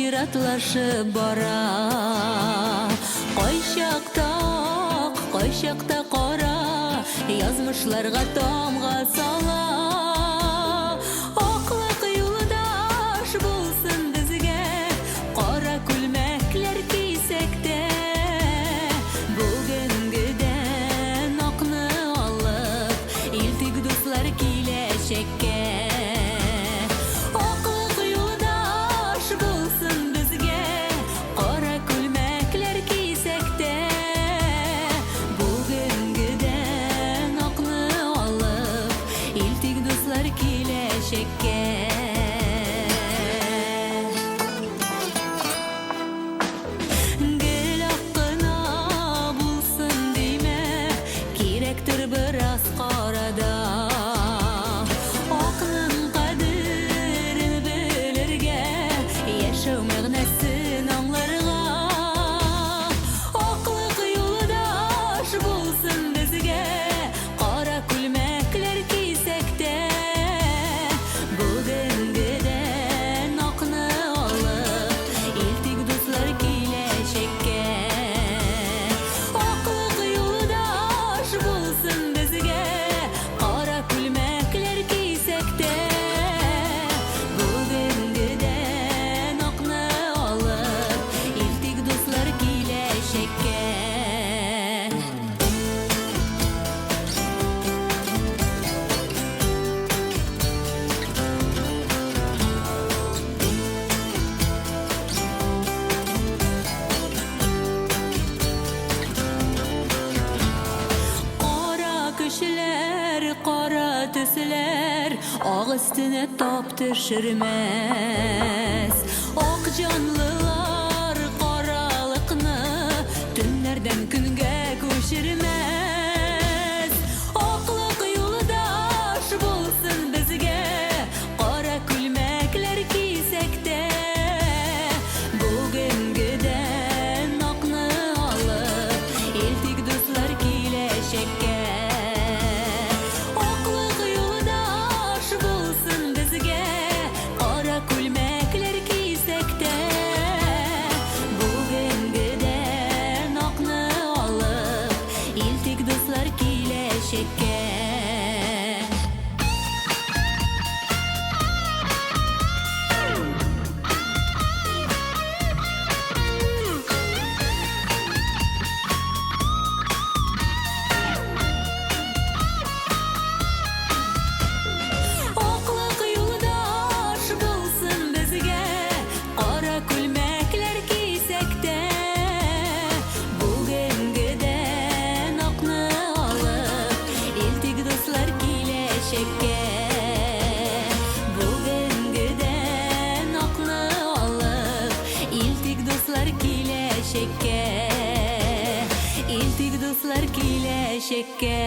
чиратлашып бара. Кайчакта кара, язмышларга тамга сала. Аклык юлдаш булсын безгә, кара күлмәкләр кисәк тә. Бүгенгедән акны алып, илтик дуслар киләчәккә. Гел аккына булсын диме, кирәктер бераз карада. Акның кадерен белергә, яшәү мәгънәсен аңларга. Аклык юлдаш булсын безгә, кара күлмәкләр кисәк тә. Кара төсләр ак өстенә тап төшермәс. Ак җанлылар каралыкны төннәрдән көнгә күчермәс. Аклык юлдаш булсын безгә, кара күлмәкләр кисәк тә. Бүгенгедән акны алып, илтик дуслар киләчәккә. Бүгенгедән акны алып, илтик дуслар киләчәккә. Илтик дуслар киләчәккә.